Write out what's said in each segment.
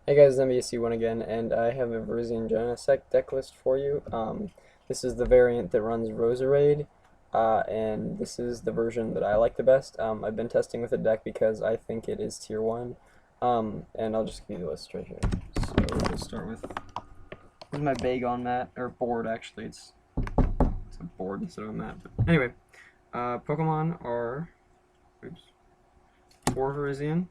Hey guys, MVC1 again, and I have a Virizion Genesect deck list for you. This is the variant that runs Roserade, and this is the version that I like the best. I've been testing with the deck because I think it is tier 1, and I'll just give you the list right here. So we'll start with, this is my Bagon mat, or board actually, it's a board instead of a mat, but anyway, Pokemon are, oops, 4 Virizion.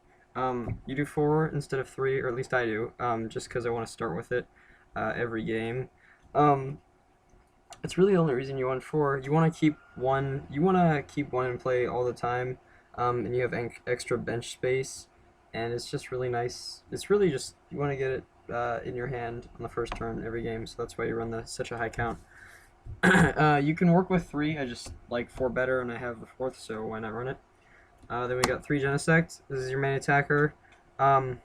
You do 4 instead of 3, or at least I do, just because I want to start with it every game. Um, it's really the only reason you want 4. You want to keep one. You want to keep one in play all the time, and you have extra bench space, and it's just really nice. It's really just you want to get it in your hand on the first turn every game, so that's why you run such a high count. You can work with 3. I just like 4 better, and I have the 4th, so why not run it? Then we got 3 Genesect. This is your main attacker. Um,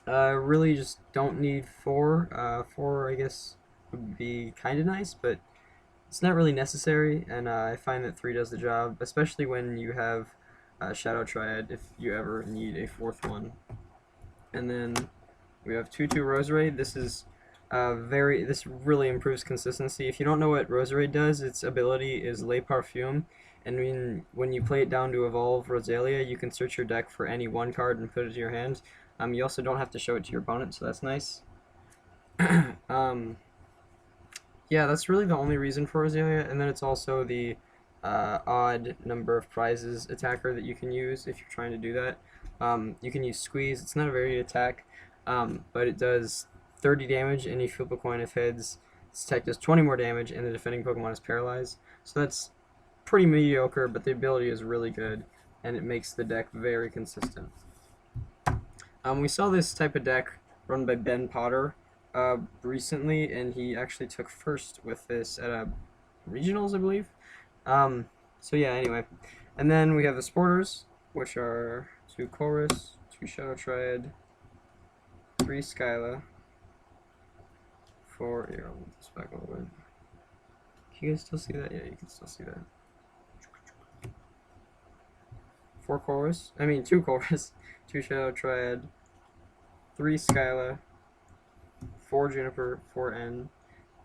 really just don't need 4. 4, I guess, would be kind of nice, but it's not really necessary, and I find that 3 does the job, especially when you have Shadow Triad, if you ever need a 4th one. And then we have 2-2 Roserade. This really improves consistency. If you don't know what Roserade does, its ability is Le Parfum, and when you play it down to evolve Rosalia, you can search your deck for any one card and put it to your hand. You also don't have to show it to your opponent, so that's nice. Yeah, that's really the only reason for Rosalia, and then it's also the odd number of prizes attacker that you can use if you're trying to do that. You can use Squeeze. It's not a very good attack, but it does 30 damage, and you flip a coin if heads. This attack does 20 more damage, and the defending Pokemon is paralyzed. So that's pretty mediocre, but the ability is really good, and it makes the deck very consistent. We saw this type of deck run by Ben Potter recently, and he actually took first with this at a regionals, I believe. So yeah, anyway. And then we have the Sporters, which are 2 Chorus, 2 Shadow Triad, 3 Skyla, 4, here, I'll move this back a little bit. Can you guys still see that? Yeah, you can still see that. 2 Chorus, 2 Shadow Triad, 3 Skyla, 4 Juniper, 4 N,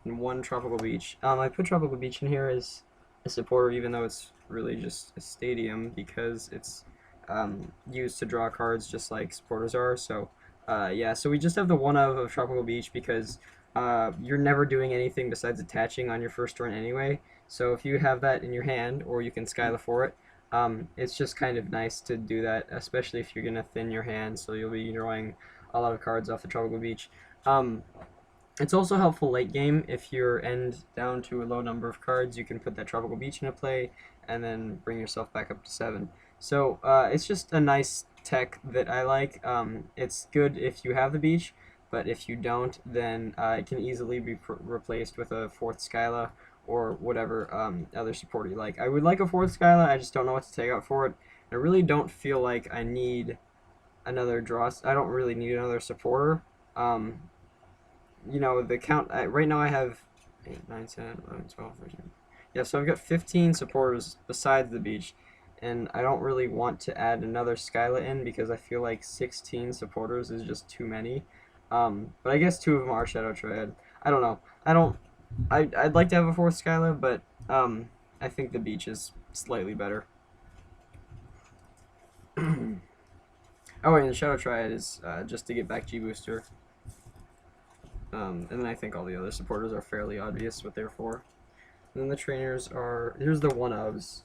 and 1 Tropical Beach. I put Tropical Beach in here as a supporter, even though it's really just a stadium, because it's used to draw cards just like supporters are. So yeah, so we just have the one of Tropical Beach because you're never doing anything besides attaching on your first turn anyway. So if you have that in your hand, or you can Skyla for it, it's just kind of nice to do that, especially if you're gonna thin your hand, so you'll be drawing a lot of cards off the Tropical Beach. It's also helpful late game. If you're end down to a low number of cards, you can put that Tropical Beach into play and then bring yourself back up to 7. So it's just a nice tech that I like. It's good if you have the beach, but if you don't, then it can easily be replaced with a 4th Skyla or whatever other support you like. I would like a 4th Skyla, I just don't know what to take out for it. I really don't feel like I need another draw. I don't really need another supporter. You know, the count, right now I have 8, 9, 10, 11, 12, 13. Yeah, so I've got 15 supporters besides the beach, and I don't really want to add another Skyla in because I feel like 16 supporters is just too many. But I guess 2 of them are Shadow Triad. I don't know. I'd like to have a 4th Skyla, but I think the beach is slightly better. Oh, and the Shadow Triad is just to get back G Booster. And then I think all the other supporters are fairly obvious what they're for. And then the trainers are, here's the one-ofs.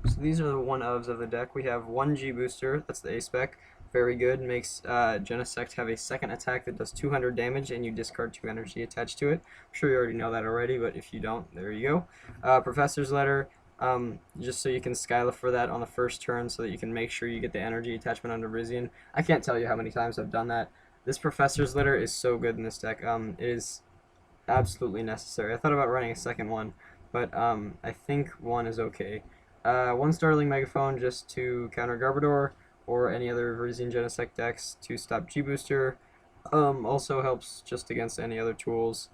So these are the one-ofs of the deck. We have 1 G Booster, that's the A-Spec. Very good, makes Genesect have a second attack that does 200 damage, and you discard 2 energy attached to it. I'm sure you already know that already, but if you don't, there you go. Professor's Letter, just so you can Skyla for that on the first turn so that you can make sure you get the energy attachment on Virizion. I can't tell you how many times I've done that. This Professor's Letter is so good in this deck. It is absolutely necessary. I thought about running a second one, but I think 1 is okay. 1 Startling Megaphone just to counter Garbodor or any other Virizion Genesect decks to stop G-Booster. Also helps just against any other tools.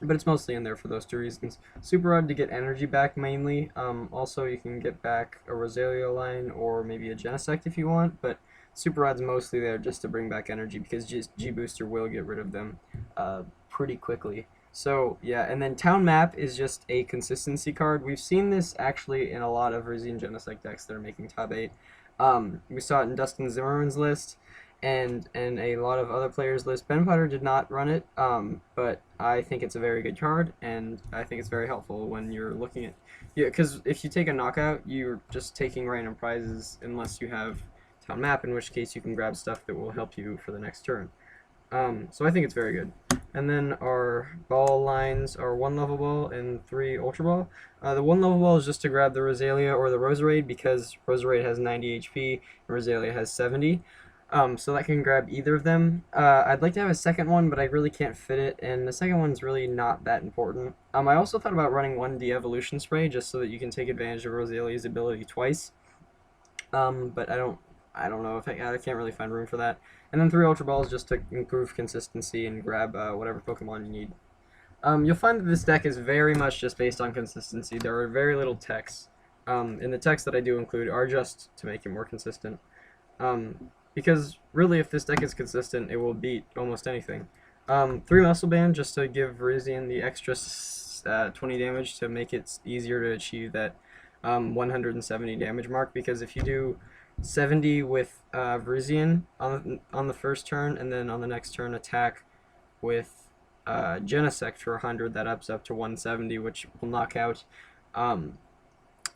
but it's mostly in there for those two reasons. Super Rod to get energy back mainly. Also, you can get back a Rosalia line or maybe a Genesect if you want, but Super Rod's mostly there just to bring back energy because G Booster will get rid of them pretty quickly. So yeah, and then Town Map is just a consistency card. We've seen this actually in a lot of Virizion Genesect decks that are making top 8. We saw it in Dustin Zimmerman's list and a lot of other players' lists. Ben Potter did not run it, but I think it's a very good card, and I think it's very helpful when you're looking at, yeah, because if you take a knockout, you're just taking random prizes unless you have Town Map, in which case you can grab stuff that will help you for the next turn. So I think it's very good. And then our ball lines are 1 level ball and 3 ultra ball. The 1 level ball is just to grab the Rosalia or the Roserade because Roserade has 90 HP and Rosalia has 70. So that can grab either of them. I'd like to have a second one, but I really can't fit it, and the second one's really not that important. I also thought about running 1 de-evolution spray just so that you can take advantage of Rosalia's ability twice. But I don't know if I can't really find room for that. And then 3 Ultra Balls just to improve consistency and grab whatever Pokemon you need. You'll find that this deck is very much just based on consistency. There are very little techs. And the techs that I do include are just to make it more consistent. Because really, if this deck is consistent, it will beat almost anything. 3 Muscle Band just to give Virizion the extra 20 damage to make it easier to achieve that 170 damage mark. Because if you do 70 with Virizion on the first turn, and then on the next turn attack with Genesect for 100, that ups up to 170, which will knock out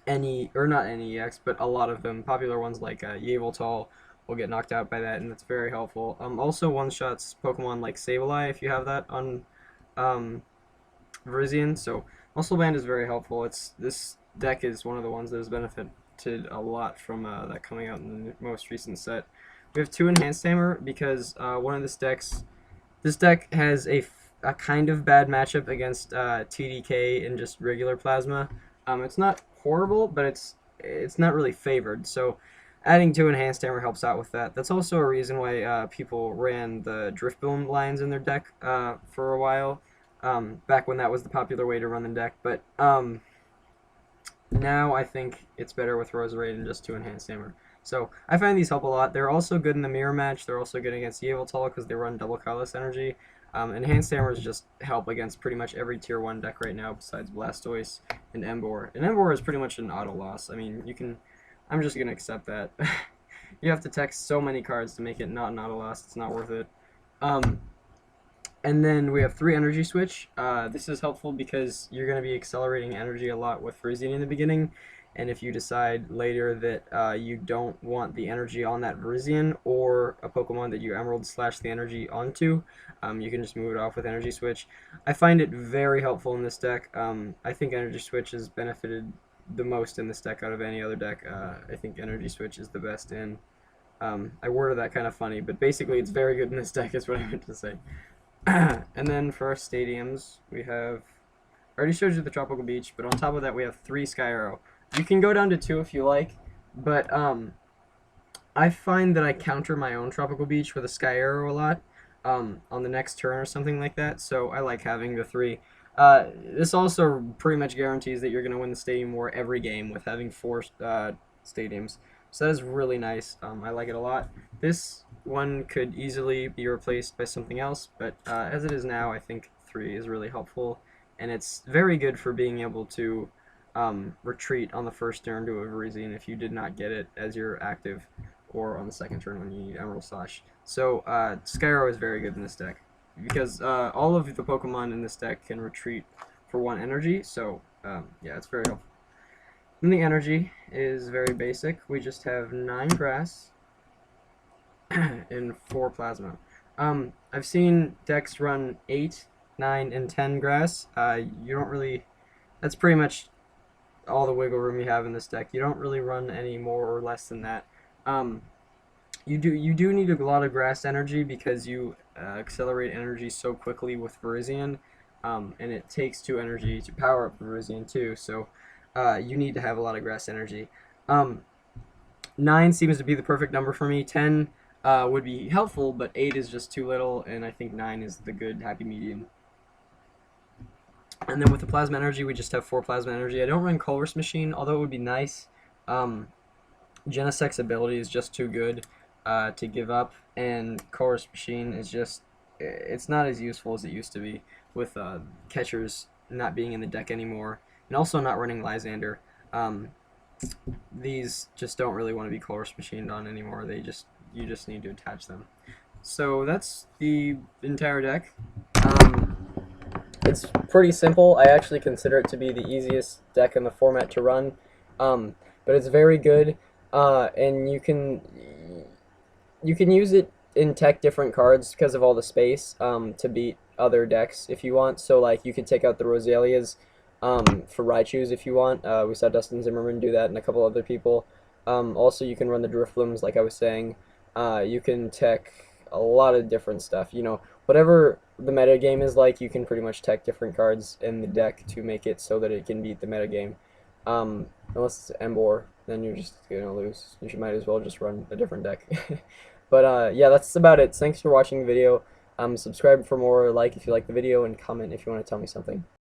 any, or not any EX, but a lot of them. Popular ones like Yveltal will get knocked out by that, and that's very helpful. Also one-shots Pokemon like Sableye if you have that on Virizion, so Muscle Band is very helpful. This deck is one of the ones that has benefited a lot from that coming out in the most recent set. We have 2 Enhanced Hammer because one of this deck has a kind of bad matchup against TDK and just regular Plasma. It's not horrible, but it's not really favored, so adding 2 Enhanced Hammer helps out with that. That's also a reason why people ran the Driftbone lines in their deck for a while, back when that was the popular way to run the deck, but now I think it's better with Roserade and just 2 Enhanced Hammer. So I find these help a lot. They're also good in the mirror match. They're also good against Yveltal because they run double colorless energy. Enhanced Hammers just help against pretty much every tier 1 deck right now besides Blastoise and Emboar. And Emboar is pretty much an auto loss. I mean, I'm just going to accept that. You have to text so many cards to make it not an auto loss. It's not worth it. And then we have 3 Energy Switch. This is helpful because you're going to be accelerating energy a lot with Virizion in the beginning, and if you decide later that you don't want the energy on that Virizion or a Pokemon that you Emerald slash the energy onto, you can just move it off with Energy Switch. I find it very helpful in this deck. I think Energy Switch has benefited the most in this deck out of any other deck. I think Energy Switch is the best in. I worded that kind of funny, but basically it's very good in this deck is what I meant to say. And then for our stadiums, we have, I already showed you the Tropical Beach, but on top of that we have 3 Sky Arrow. You can go down to 2 if you like, but I find that I counter my own Tropical Beach with a Sky Arrow a lot on the next turn or something like that, so I like having the 3. This also pretty much guarantees that you're going to win the Stadium War every game with having 4 stadiums, so that is really nice. I like it a lot. This one could easily be replaced by something else, but as it is now, I think 3 is really helpful, and it's very good for being able to retreat on the first turn to a Virizion if you did not get it as your active, or on the second turn when you need Emerald Slash. So Sky Arrow is very good in this deck because all of the Pokemon in this deck can retreat for 1 energy, so yeah, it's very helpful. And the energy is very basic. We just have 9 grass and 4 plasma. I've seen decks run 8, 9, and 10 grass. You don't really, that's pretty much all the wiggle room you have in this deck. You don't really run any more or less than that. You do need a lot of grass energy because you accelerate energy so quickly with Virizion, and it takes 2 energy to power up Virizion too, so you need to have a lot of grass energy. 9 seems to be the perfect number for me. 10 would be helpful, but 8 is just too little, and I think 9 is the good happy medium. And then with the Plasma Energy, we just have 4 Plasma Energy. I don't run Colress Machine, although it would be nice. Genesect's ability is just too good to give up, and Colress Machine is just, it's not as useful as it used to be with catchers not being in the deck anymore, and also not running Lysander. These just don't really want to be Colress Machined on anymore. You just need to attach them. So that's the entire deck. It's pretty simple. I actually consider it to be the easiest deck in the format to run, but it's very good, and you can use it in tech different cards because of all the space to beat other decks if you want. So like you could take out the Rosalias for Raichus if you want. We saw Dustin Zimmerman do that and a couple other people. Also, you can run the Driflooms like I was saying. You can tech a lot of different stuff. You know, whatever the meta game is like, you can pretty much tech different cards in the deck to make it so that it can beat the meta game. Unless it's Embor, then you're just gonna lose. You might as well just run a different deck. But yeah, that's about it. Thanks for watching the video. Subscribe for more, like if you like the video, and comment if you want to tell me something.